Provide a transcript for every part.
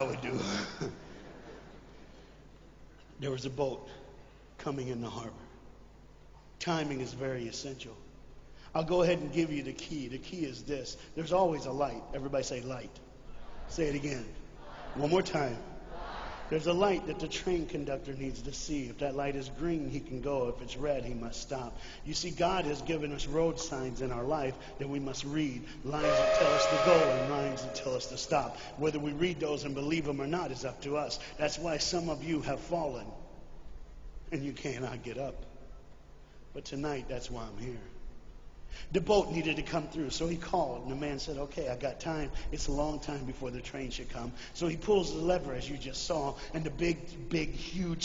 I would do. There was a boat coming in the harbor. Timing is very essential. I'll go ahead and give you the key. The key is this. There's always a light. Everybody say light. Say it again. One more time. There's a light that the train conductor needs to see. If that light is green, he can go. If it's red, he must stop. You see, God has given us road signs in our life that we must read. Lines that tell us to go and lines that tell us to stop. Whether we read those and believe them or not is up to us. That's why some of you have fallen and you cannot get up. But tonight, that's why I'm here. The boat needed to come through, so he called, and the man said, okay, I got time. It's a long time before the train should come. So he pulls the lever, as you just saw, and the big, huge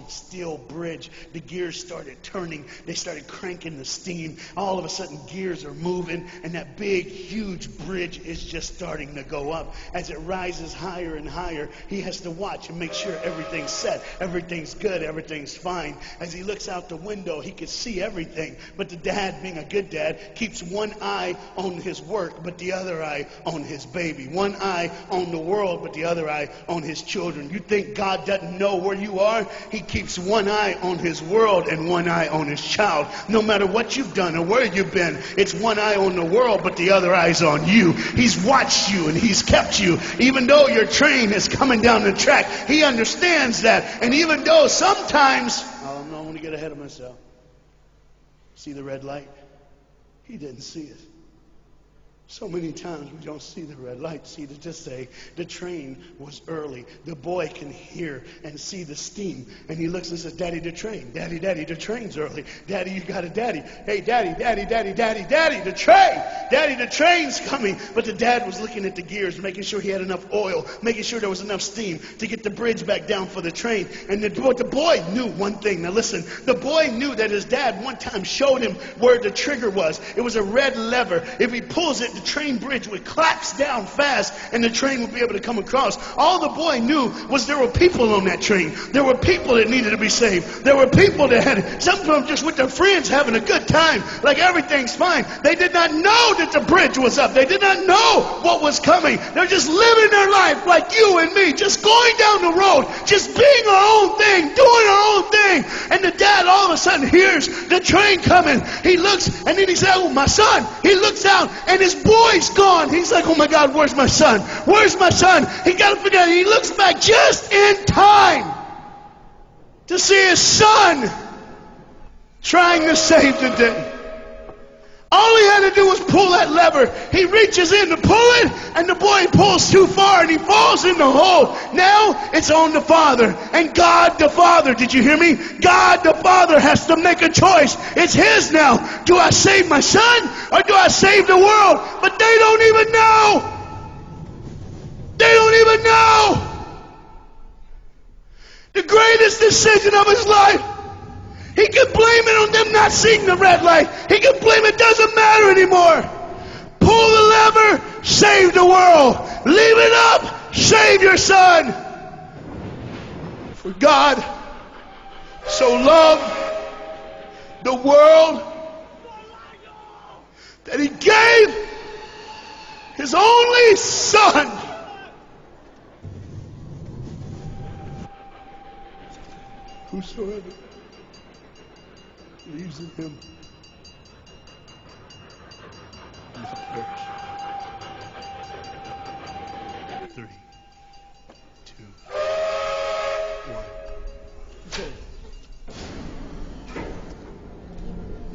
steel bridge, the gears started turning. They started cranking the steam. All of a sudden, gears are moving, and that big, huge bridge is just starting to go up. As it rises higher and higher, he has to watch and make sure everything's set, everything's good, everything's fine. As he looks out the window, he can see everything, but the dad, being a good dad, keeps one eye on his work, but the other eye on his baby. One eye on the world, but the other eye on his children. You think God doesn't know where you are? He keeps one eye on his world and one eye on his child. No matter what you've done or where you've been, it's one eye on the world, but the other eye's on you. He's watched you and he's kept you. Even though your train is coming down the track, he understands that. And even though sometimes, I don't want to get ahead of myself. See the red light? He didn't see it. So many times we don't see the red light. See, to just say the train was early. The boy can hear and see the steam. And he looks and says, Daddy, the train. Daddy, the train's early. Daddy, you got a daddy. Hey, Daddy, the train. Daddy, the train's coming. But the dad was looking at the gears, making sure he had enough oil, making sure there was enough steam to get the bridge back down for the train. And the boy knew one thing. Now listen, the boy knew that his dad one time showed him where the trigger was. It was a red lever. If he pulls it, the train bridge would collapse down fast and the train would be able to come across. All the boy knew was there were people on that train. There were people that needed to be saved. There were people that had, some of them just with their friends having a good time, like everything's fine. They did not know that the bridge was up. They did not know what was coming. They're just living their life like you and me, just going down the road, just being our own thing, doing our own thing. And the dad all of a sudden hears the train coming. He looks and then he says, oh, my son. He looks out and his boy's gone. He's like, oh my God, where's my son? Where's my son? He got to forget. He looks back just in time to see his son trying to save the day. All he had to do was pull that lever. He reaches in to pull it, and the boy pulls too far, and he falls in the hole. Now it's on the father. And God the Father, did you hear me? God the Father has to make a choice. It's his now. Do I save my son, or do I save the world? But they don't even know. They don't even know. The greatest decision of his life. He could blame it on them not seeing the red light. He could blame it doesn't matter anymore. Pull the lever, save the world. Leave it up, save your son. For God so loved the world that he gave his only son. Whosoever believes in him will not perish. 3, 2, 1. Go.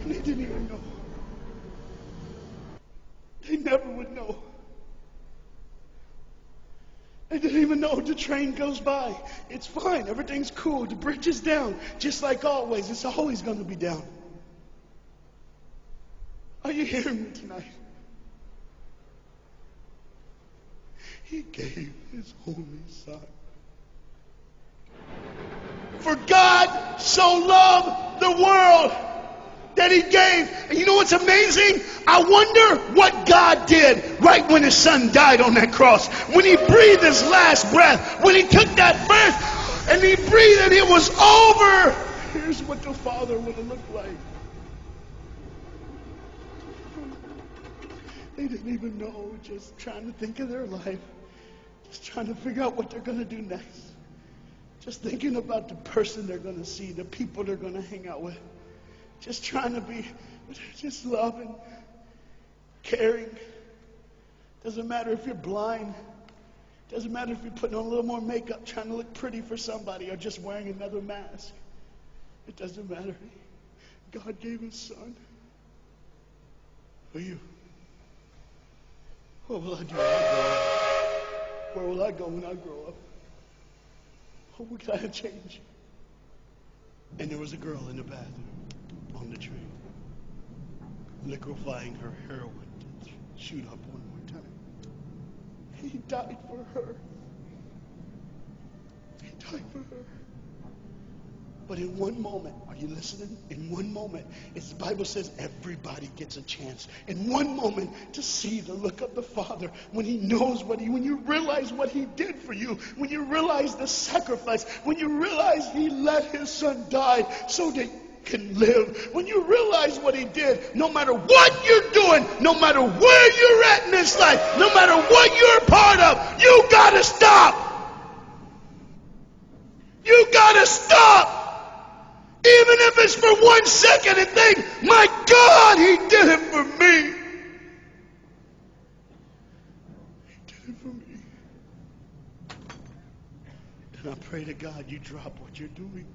And they didn't even know. They never would know. They didn't even know. The train goes by. It's fine. Everything's cool. The bridge is down. Just like always. It's always going to be down. Are you hearing me tonight? He gave his only son. For God so loved the world that he gave. And you know what's amazing? I wonder what God did right when his son died on that cross. When he breathed his last breath. When he took that breath and he breathed and it was over. Here's what the Father would have looked like. They didn't even know, just trying to think of their life. Just trying to figure out what they're going to do next. Just thinking about the person they're going to see, the people they're going to hang out with. Just trying to be just loving, caring. Doesn't matter if you're blind. Doesn't matter if you're putting on a little more makeup, trying to look pretty for somebody, or just wearing another mask. It doesn't matter. God gave His Son for you. What will I do when I grow up? Where will I go when I grow up? What can I change? And there was a girl in the bathroom on the train, liquefying her heroin to shoot up one more time. He died for her. He died for her. But in one moment, are you listening? In one moment, as the Bible says, everybody gets a chance. In one moment, to see the look of the Father when He knows when you realize what He did for you, when you realize the sacrifice, when you realize He let His Son die so that you can live, when you realize what He did, no matter what you're doing, no matter where you're at in this life, no matter what you're a part of, you gotta stop. You gotta stop. Even if it's for 1 second, and think, my God, He did it for me. He did it for me. And I pray to God you drop what you're doing.